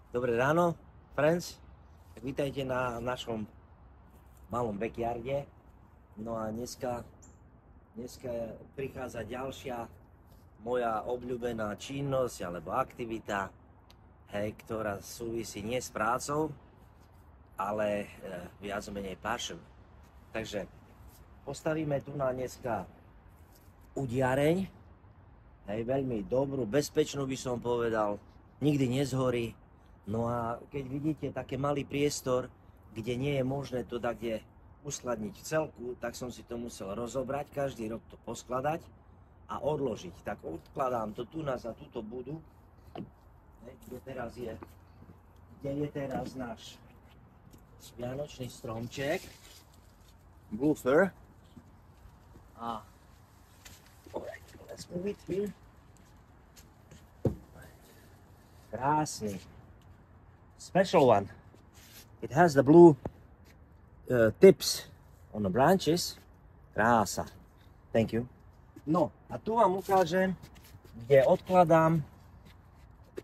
Dobré ráno, friends. Vítajte na našom malom backyarde. No a dneska prichádza ďalšia moja obľúbená činnosť alebo aktivita, hej, ktorá súvisí nie s prácou, ale viac menej passion. Takže postavíme tu na dneska udiareň, hej, veľmi dobrú, bezpečnú by som povedal, nikdy nezhorí. No a keď vidíte taký malý priestor, kde nie je možné to kde uskladniť v celku, tak som si to musel rozobrať, každý rok to poskladať a odložiť. Tak odkladám to tu za túto budu, kde je teraz náš vianočný stromček, Blue Fir. A let's move it here. Krásny. Special one. It has the blue tips on the branches. Krása. Thank you. No a tu vám ukážem, kde odkladám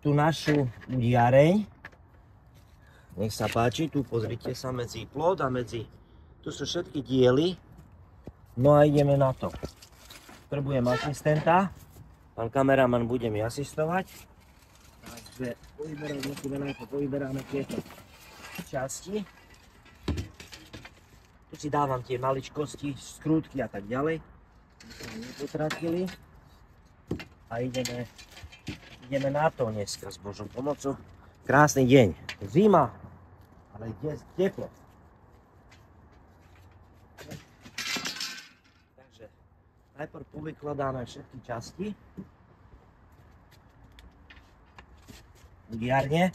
tú našu udiareň. Nech sa páči, tu pozrite sa medzi plot a tu sú všetky diely. No a ideme na to. Potrebujem asistenta. Pán kameraman bude mi asistovať. Takže povyberáme tieto časti. Tu si dávam tie maličkosti, skrútky a tak ďalej. Sme nepotratili. A ideme na to dneska s Božou pomocou. Krásny deň. Zima, ale teplo. Takže najprv povykladáme všetky časti. Udiarne.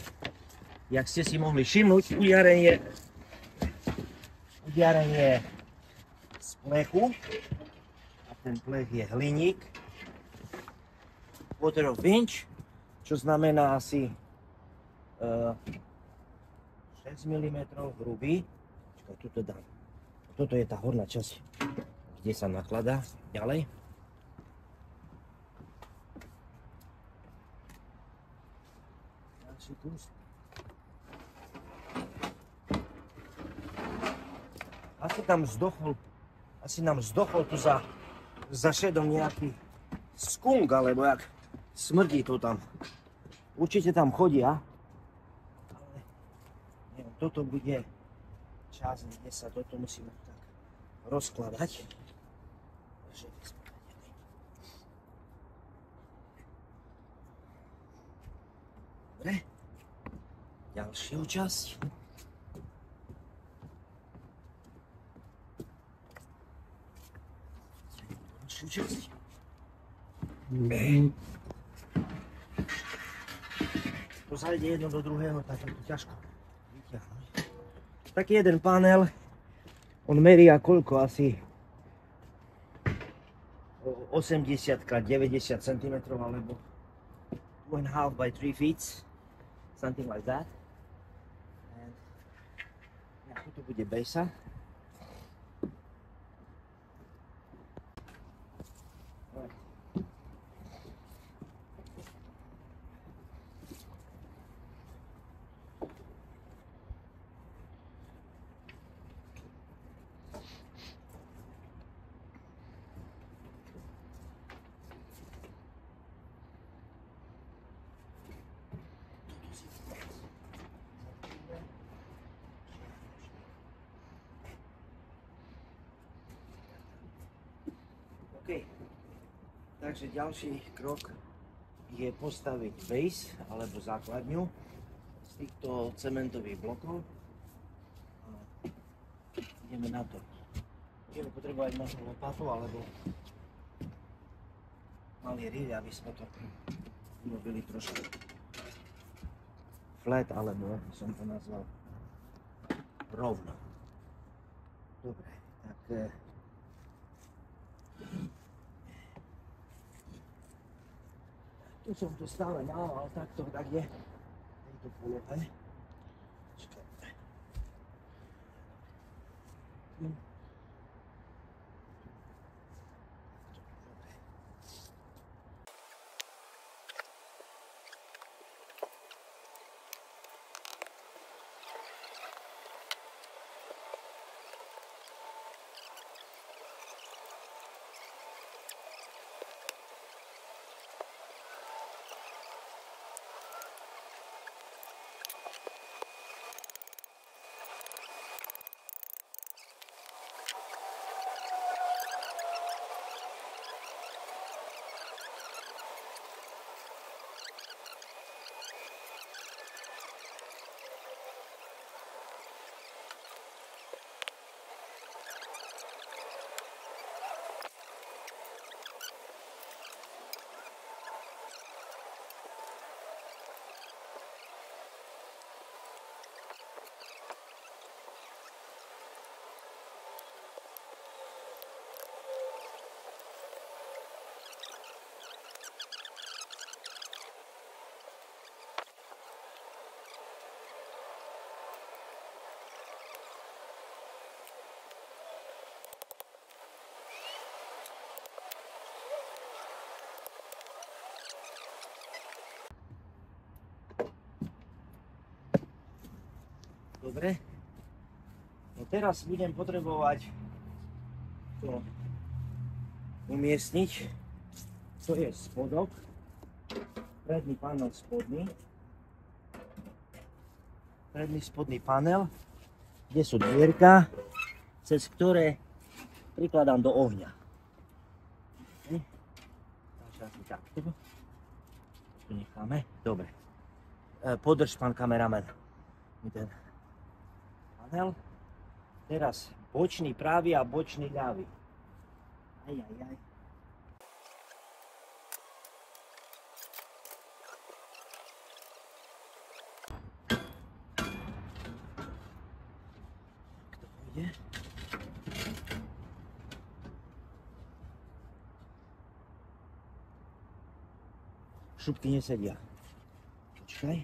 Jak ste si mohli všimnúť, udiareň je z plechu a ten plech je hliník. Quarter of inch, čo znamená asi 6 mm hrubý. Počkaj, tuto dám. Toto je tá horná časť, kde sa nakladá ďalej. Kus. Asi nám zdochol tu za šedom nejaký skunk, alebo jak smrdí to tam. Určite tam chodia, ale neviem, toto bude čas, kde sa toto musíme tak rozkladať. Dobre. Ďalšiu časť. Ďalšiu časť. To zajde jedno do druhého, tak je to ťažko vyťahnuť. Taký jeden panel, on meria koľko? Asi 80 x 90 cm alebo 2.5 by 3 feet. Something like that. Toto bude bejsa. OK, takže ďalší krok je postaviť base alebo základňu z týchto cementových blokov. Ideme na to. Budeme potrebovať možno lopatu alebo malý rýl, aby sme to urobili trošku flat, alebo ako som to nazval, rovno. Dobre, tak tu som to stále mal, ale takto tak je v tejto polohe. Dobre. No teraz budem potrebovať to umiestniť. To je spodok. Predný panel spodný. Predný spodný panel, kde sú dvierka, cez ktoré prikladám do ohňa. Takže asi takto. Tu necháme. Dobre. Podrž, pán kameraman, ten panel. Teraz bočný pravý a bočný ľavý. Aj. Šupky nesedia. Počkaj.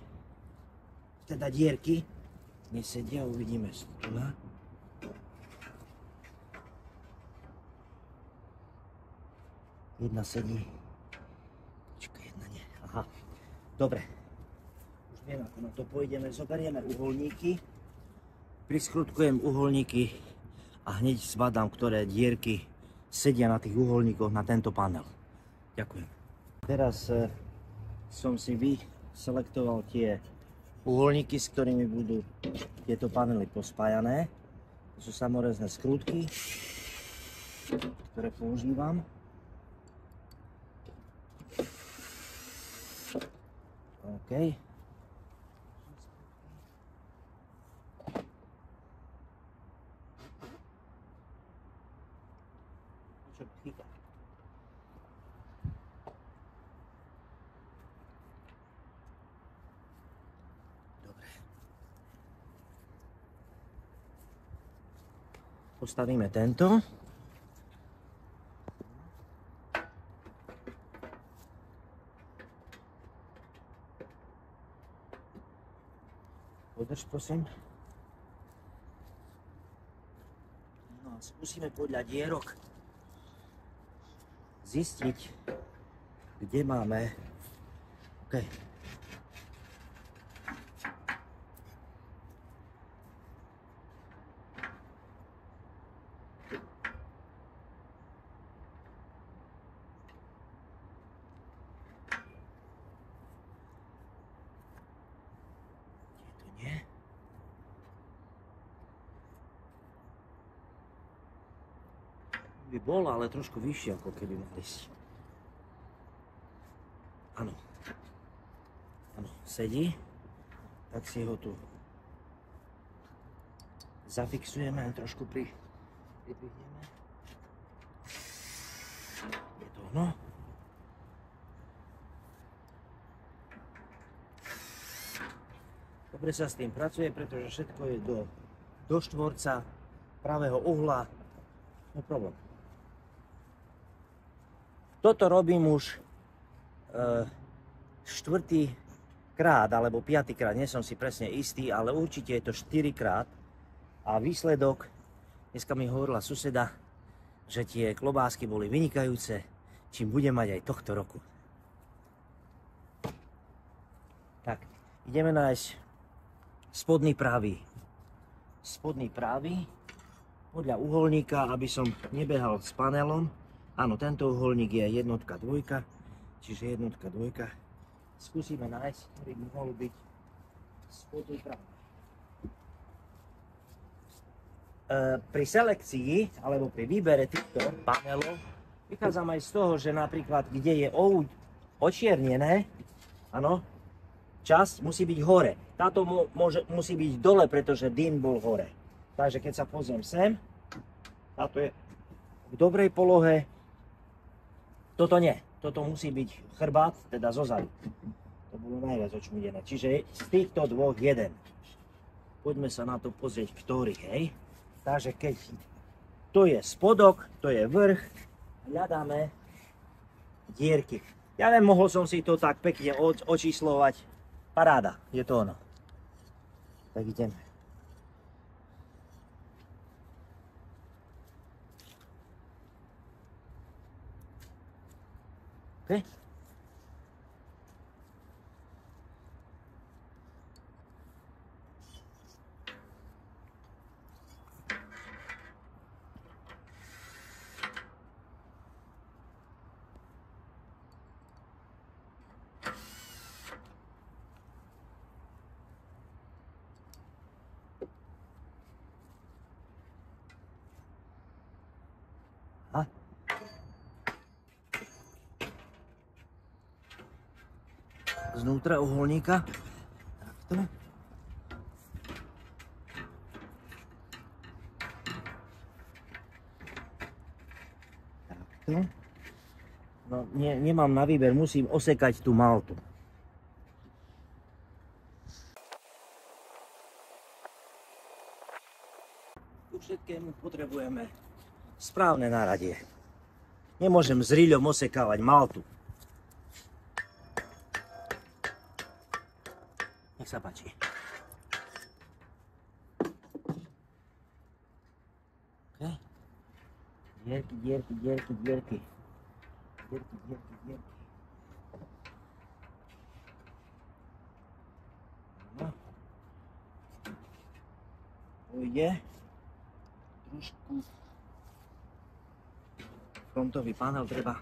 Teda dierky nesedia, uvidíme z tuto. Jedna sedí. Počkaj, jedna nie. Aha. Dobre. Už viem, ako na to pôjdeme. Zoberieme uholníky. Priskrutkujem uholníky a hneď zbadám, ktoré dierky sedia na tých uholníkoch na tento panel. Ďakujem. Teraz som si vyselektoval tie uholníky, s ktorými budú tieto panely pospájané. To sú samorezné skrutky, ktoré používam. OK. Čo chýba? Dobre. Postavíme tento. Podrž, prosím. No a skúsime podľa dierok zistiť, kde máme. OK. By bol, ale trošku vyššie, ako keby mal ísť. Áno. Áno, sedí. Tak si ho tu zafixujeme a trošku pripíhneme. Je to ono. Dobre sa s tým pracuje, pretože všetko je do štvorca pravého uhla. No problém. Toto robím už štvrtý krát alebo 5. krát, nie som si presne istý, ale určite je to 4 krát. A výsledok, dneska mi hovorila suseda, že tie klobásky boli vynikajúce, čím budem mať aj tohto roku. Tak, ideme nájsť spodný pravý. Spodný pravý, podľa uholníka, aby som nebehal s panelom. Áno, tento uholník je jednotka, dvojka, čiže jednotka, dvojka. Skúsime nájsť, ktorý by mohol byť spodný pravý. Pri selekcii, alebo pri výbere týchto panelov, vychádzam aj z toho, že napríklad, kde je očiernené, áno, časť musí byť hore. Táto musí byť dole, pretože dym bol hore. Takže keď sa pozriem sem, táto je v dobrej polohe, toto nie. Toto musí byť chrbát, teda zozadu. To bolo najviac očmudené. Čiže z týchto dvoch jeden. Poďme sa na to pozrieť, ktorý, hej. Takže keď to je spodok, to je vrch, hľadáme dierky. Ja viem, mohol som si to tak pekne očíslovať. Paráda, je to ono. Tak ideme. OK. znútra uholníka. Takto. Takto. No, nemám na výber, musím osekať tú maltu. Ku všetkému potrebujeme správne náradie. Nemôžem s riľom osekávať maltu. Nech sa páči. Okay. Dierky, dierky, dierky, dierky. Dierky, dierky, dierky. No. Pôjde. Trošku. Frontový panel treba.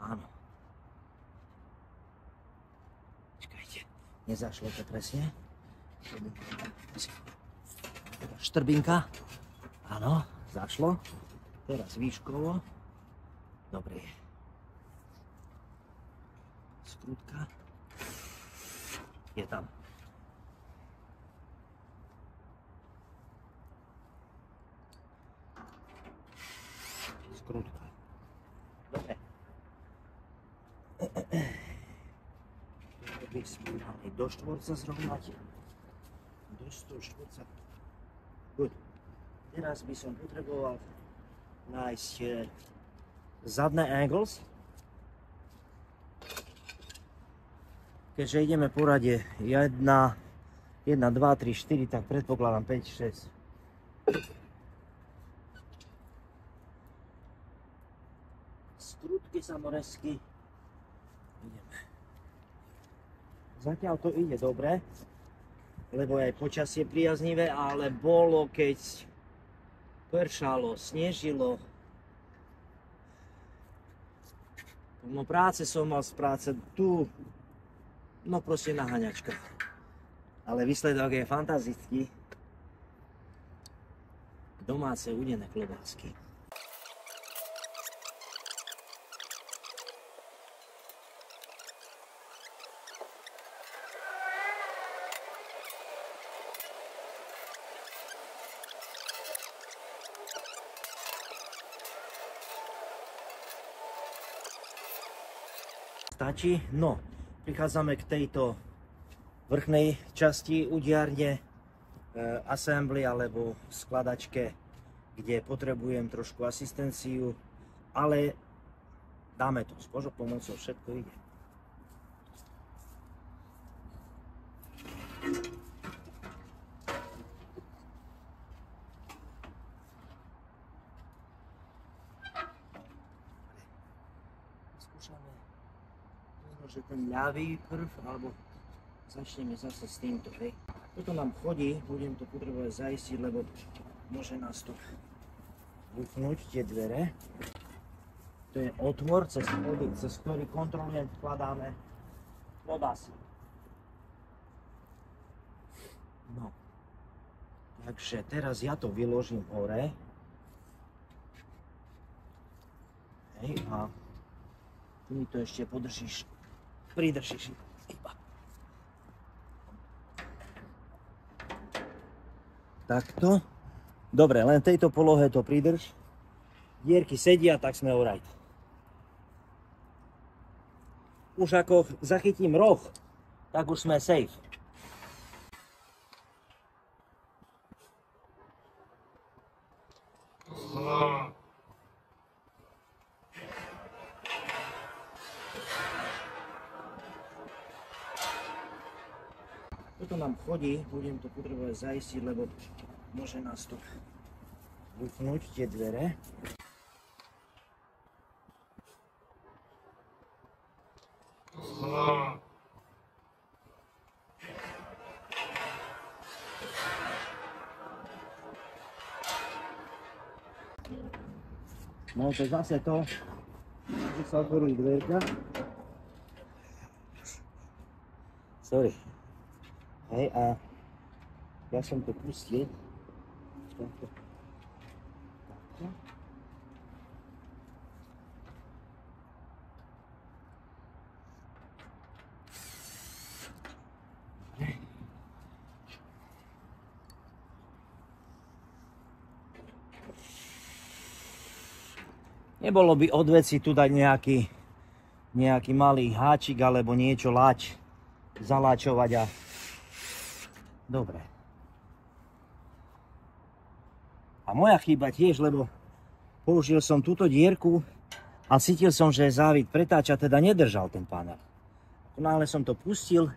Áno. Čakajte. Nezašlo to presne. Štrbinka. Áno, zašlo. Teraz výškovo. Dobre. Skrutka. Je tam. Skrutka. Dobre. By sme mali do štvorca zrovnať. Do štvorca. Good. Teraz by som potreboval nájsť zadné angles. Keďže ideme po rade 1, 2, 3, 4, tak predpokladám 5, 6. Skrutky samorezky. Ideme. Zatiaľ to ide dobre, lebo aj počasie priaznivé, ale bolo, keď pršalo, snežilo. No práce som mal z práce tu. No proste naháňačka. Ale výsledok je fantastický. Domáce udené klobásky. Stačí? No. Prichádzame k tejto vrchnej časti udiarne, assembly alebo skladačke, kde potrebujem trošku asistenciu, ale dáme to. S Božou pomocou všetko ide. Skúšame že ten ľavý prv, alebo začneme zase s týmto, hej. Toto nám chodí, budem to potrebovať zaistiť, lebo môže nás to vypnúť, tie dvere. To je otvor, cez ktorý kontrolujem, vkladáme klobásy. No. Takže teraz ja to vyložím hore. Hej, a ty mi to ešte podržíš. Pridržíš iba. Takto. Dobre, len v tejto polohe to pridrž. Dierky sedia, tak sme alright. Už ako zachytím roh, tak už sme safe. Toto nám chodí, budem to potrebovať zaistiť, lebo môže nás to vypnúť, tie dvere. No to zase to, že sa otvorujú dverka. Sorry. Hej, a ja som to pustil. Takto. Nebolo by od veci tu dať nejaký malý háčik alebo niečo zaláčovať a... Dobre. A moja chyba tiež, lebo použil som túto dierku a cítil som, že závit pretáča, teda nedržal ten panel. Ako náhle som to pustil,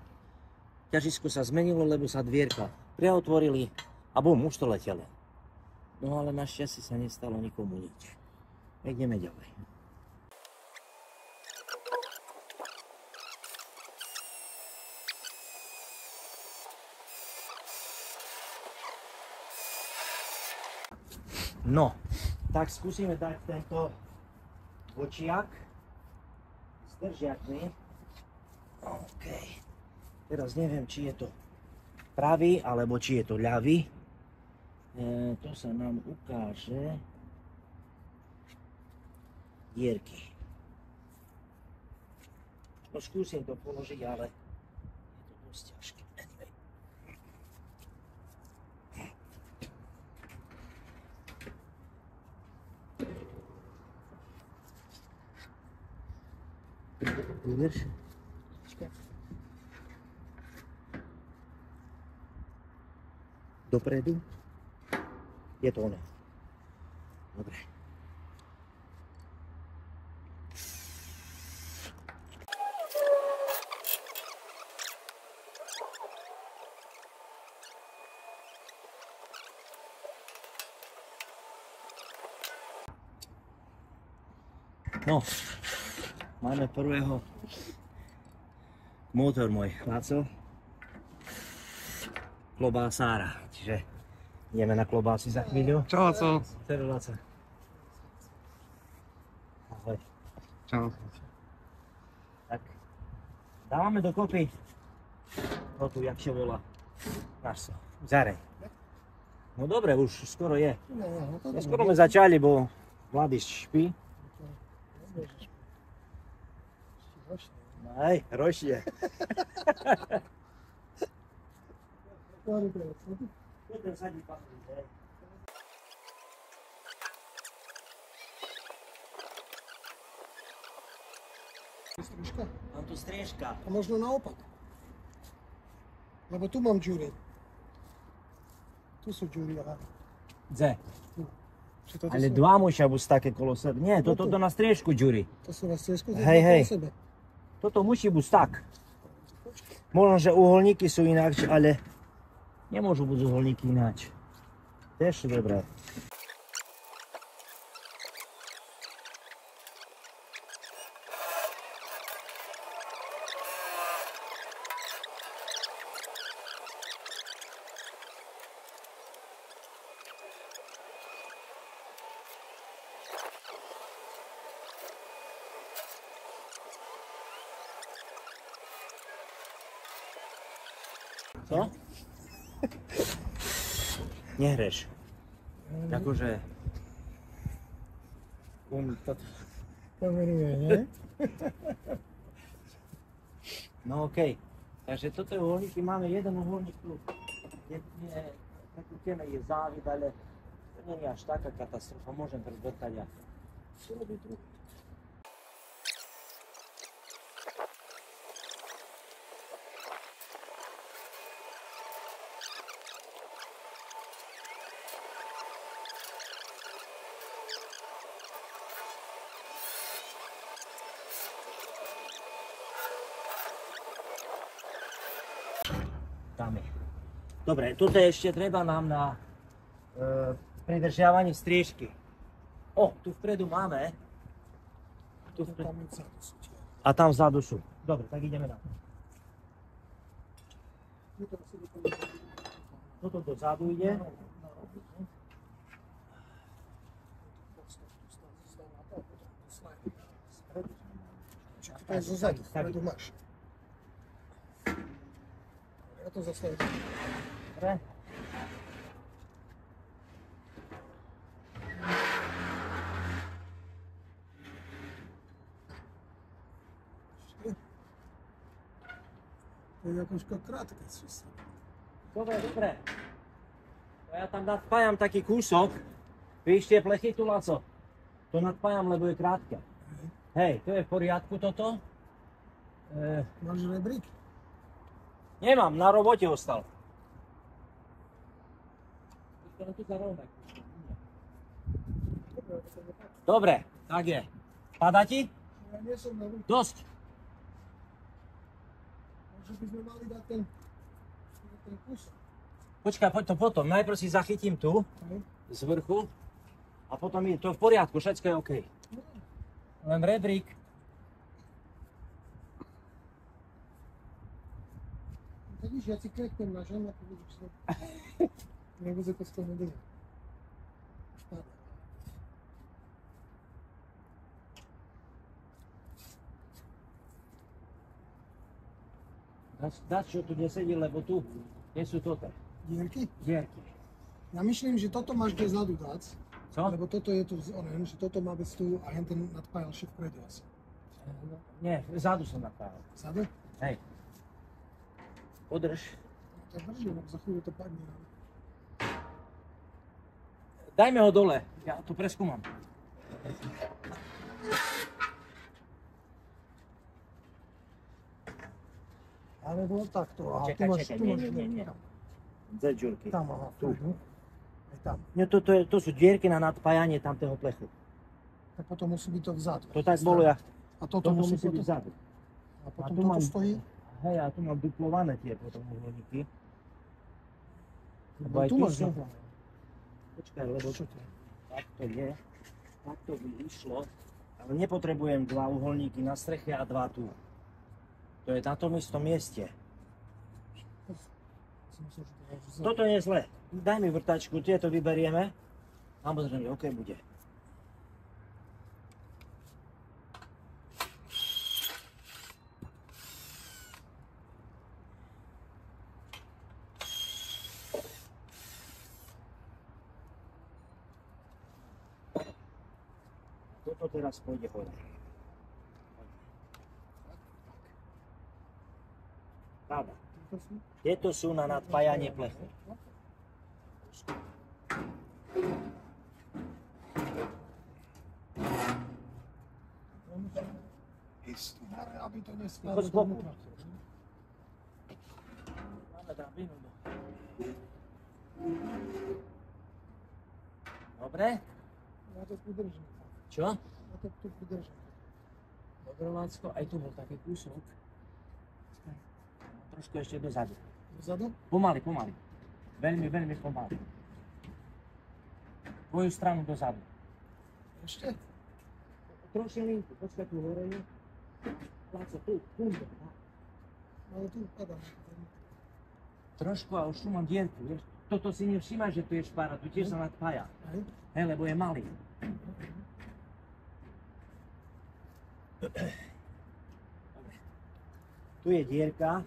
ťažisko sa zmenilo, lebo sa dvierka preotvorili a bum, už to letelo. No ale našťastie sa nestalo nikomu nič. Ideme ďalej. No, tak skúsime dať tento bočiak s držiakmi. OK. Teraz neviem, či je to pravý, alebo či je to ľavý. To sa nám ukáže. Dierky. No skúsim to položiť, ale je to dosť ťažké. Anyway. Vydrž. Dopredu. Je to ono. Dobre. No, máme prvého motor môj, Laco. Klobására, čiže ideme na klobásy za chvíľu. Čau, Laco. Čau, Laco. Ahoj. Čau. Tak, dávame dokopy tu, jak sa volá, náš Zarej. No dobre, už skoro je. Skoro sme začali, bo Vladiš špí. Aj, rošie. Striežka? Mám tu striežka. A možno naopak. Lebo tu mám džury. Tu sú džury, aha. Dze. Ale Sú... dva musia byť také kolo sebe. Nie, toto na striežku džury. To sú na striežku, Hej. sebe. Toto musí byť tak. Možno, že uholníky sú ináč, ale nemôžu byť uholníky ináč. Tiež dobré. Co? Nehreš. Akože... Pomeruje, nie? No okej. Takže toto je uholníky, máme jeden uholník tu. Takúteme je závit, ale to nie je až taká katastrofa. Môžem prezdrtať a... Čo robí tu? Dobre, toto ešte treba nám na pridržiavanie striežky. O, tu vpredu máme. A tam vzadu sú. Dobre, tak ideme na to. Toto dozadu ide. To je zozadu, vpredu máš. Ja to zase... Dobre. To je jakožko krátke číslo. Dobre. Ja tam spájam taký kúsok. Víš tie plechy tu, Laco? To nadpájam, lebo je krátke. Hej, to je v poriadku toto. Máš rebrík? Nemám, na robote ostal. Dobre, tak je. Padá ti? Ja nie som na ruku. Dosť. Takže by sme mali dať ten kus. Počkaj, poď to potom. Najprv si zachytím tu, Hej. z vrchu. A potom je to v poriadku, všetko je OK. Len rebrík. Vidíš, ja ti kreknem na ženu, ako budeš sa... Nebude to z toho nedieť. Dať, čo tu nesedí, lebo tu nie sú toto. Dierky? Dierky. Ja myslím, že toto máš kde zadu dať. Co? Lebo toto je tu onen, že toto má byť tu a hen ten nadpájal še vpredu asi. Nie, vzadu som napájal. Zadu? Hej. Podrž. Tak drží, lebo za chvíľu to padne. Dajme ho dole, ja to preskúmam. Alebo takto. Aha, Čekaj, tu máš, čekaj, tu máš, nie. tam. Dve džurky. Tam, aha, Tu. Aj tam. Nie, to sú dierky na nadpájanie tamtého plechu. Tak potom musí byť to vzadu. To tak bolo, ja. A toto musí byť potom... vzadu. A potom A tu toto mám- stojí. Hej, a tu mám duplované tie potom uholníky. Lebo No, aj tu tu máš sú... na Počkaj, lebo Čo to je? takto je. Takto by išlo. Ale nepotrebujem dva uholníky na streche a dva tu. To je na tom istom mieste. Som myslel, že to máš vzadu. Toto nie je zle. Daj mi vrtačku, tieto vyberieme. Samozrejme, OK bude. Toto teraz pôjde hore. Pravda. To sú? Tieto sú na nadpájanie plechu. Ísť tu hore, aby to Choď nespadlo z boku. dovnútra. Máme drabinu. Dobre? Ja to pridržím. Čo? Ja to tu pridržím. Dobre, Lácko, aj tu bol taký kúsok. Trošku ešte dozadu. Dozadu? Pomaly, pomaly. Veľmi, veľmi pomaly. Tvoju stranu dozadu. Ešte? Trošku linku, počkaj tu hore je. Láco, tu, Ale tu padám. Trošku a už tu mám dierku, vieš. Toto si nevšímaj, že tu je špára, tu tiež sa nadpája. Hej? Hej, lebo je malý. Tu je dierka.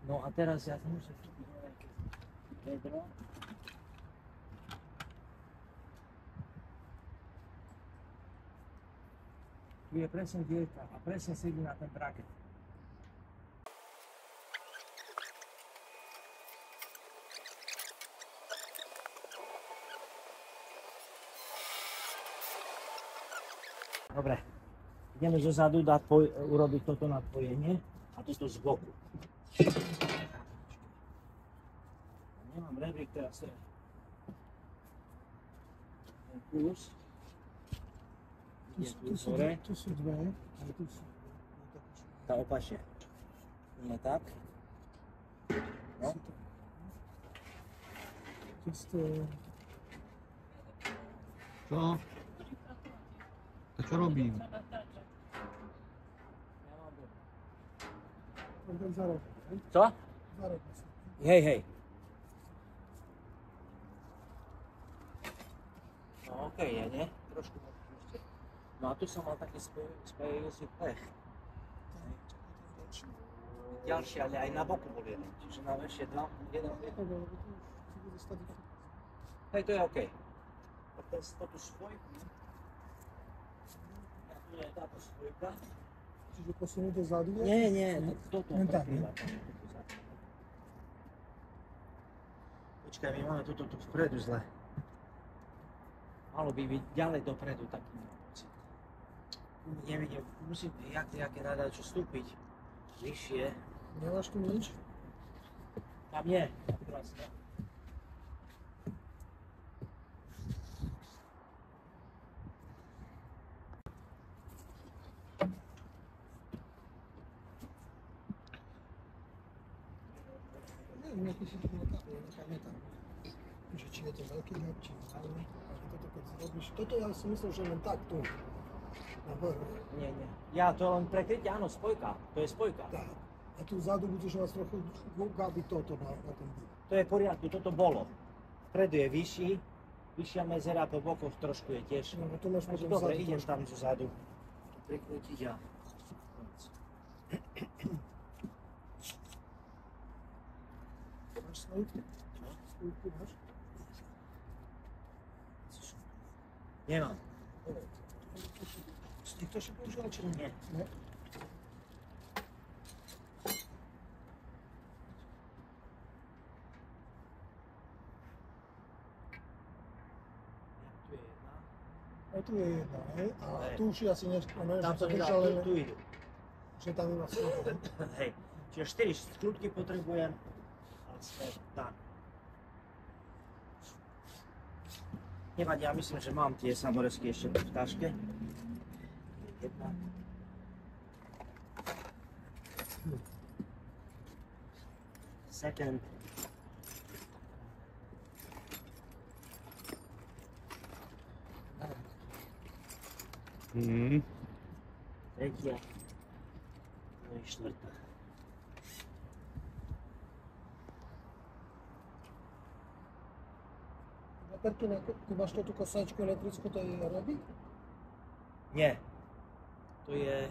No a teraz ja musím chytiť nejaké vedro. Tu je presne dierka a presne sedí na ten braket. Dobre, ideme zo zadu urobiť toto nadpojenie a toto z boku. Nemám rebrík teraz. Ten kus. Ide tu hore. Tu sú dve. Aj tu sú. Tá opačne. Nie tak. No. Čisto... Čo? To čo robím? Ten zarok. Hej? Co? Zarok musí. Hej, hej. No okej, je, nie? Trošku ešte. No a tu som mal taký spajujúci plech. Ďalší, ale aj na boku bol jeden. Čiže nám ešte dva, jeden. Tak, ale tu si bude stať. Hej, to je okej. A tú spojku. A tu je táto spojka. Čiže posunúť to zadu? Nie, toto Len tak, prekrýva. Počkaj, my máme toto tu vpredu zle. Malo by byť ďalej dopredu taký pocit. Nevidím, musím, jaké nadať, čo vstúpiť vyššie. Nemáš tu nič? Tam je, vlastne. Neviem, aký si to nepamätám. Že či je to veľký gap, či malý. Ale toto keď zrobíš, toto ja si myslel, že len tak tu. Nie. Ja to len prekrytie, áno, spojka. To je spojka. Tak. A tu vzadu budeš mať trochu gaby toto na ten byt. To je v poriadku, toto bolo. Vpredu je vyššia mezera, po bokoch trošku je tiež. No, tu máš potom Dobre, vzadu idem trošku. tam zo zadu. Prekrútiť a... Máš svojku? Svojku máš? Nemám. Niekto si používal, či nie? Nie. Ne? Tu je jedna. A tu je jedna, hej? A Hej. tu už je asi niečo, ne? Tam Že som to nedal, držal len, tu idú. že tam iba svojku, hej? Hej. Čiže 4 skľúčky potrebujem. A sme tam. Nevadí, ja myslím, že mám tie samoresky ešte v taške. Jedna. Second. Tretia. No i štvrtá. Perkine, ty máš tú kosačku elektrickú, to je robí? Nie. To je...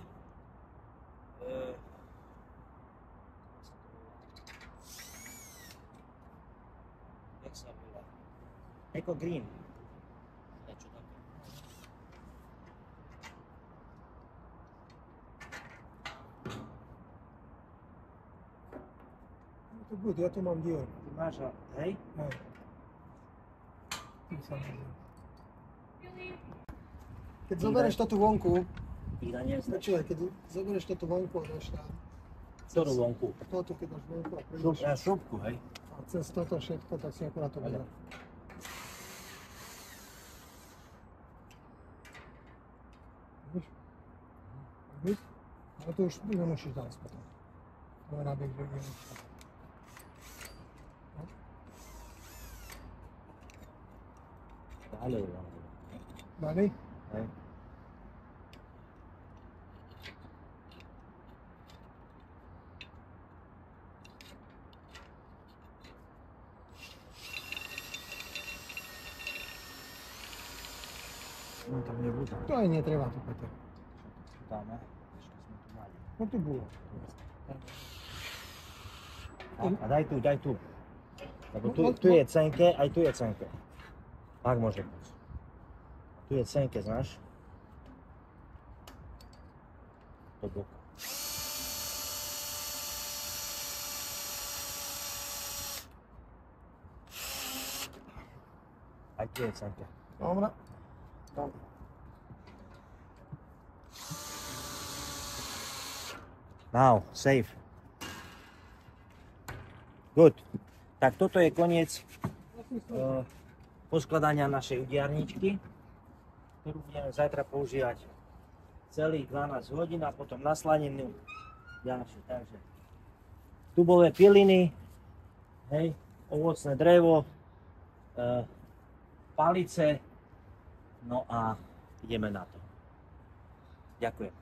Jak sa volá? Eco Green. Niečo také. No to bude, ja tu mám dior. Ty máš, hej? Hej. Ty sa neviem. Keď zoberieš toto vonku, Iga nezdač. počúvaj, keď zoberieš toto vonku a dáš tam, Ktorú vonku? toto keď dáš vonku a prejdeš Šupku, hej? a cez toto všetko, tak si akurát to bude. Vidíš? Vidíš? Ale to už nemusíš dať potom. To je nábeh, že je Dále, Dali? hej? No tam nebudú. To aj netreba tu, Peter. Dáme. Ešte sme tu mali. No tu bolo. A daj tu. Lebo No, tu je cenké, aj tu je cenké. Tak môže byť. Tu je cenké, znáš? Do boku. Aj tu je cenké. Dobre. Now, save. Good. Tak toto je koniec poskladania našej udiarničky, ktorú budeme zajtra používať celých 12 hodín a potom na slaninu ďalšie. Takže dubové piliny, hej, ovocné drevo, palice, no a ideme na to. Ďakujem.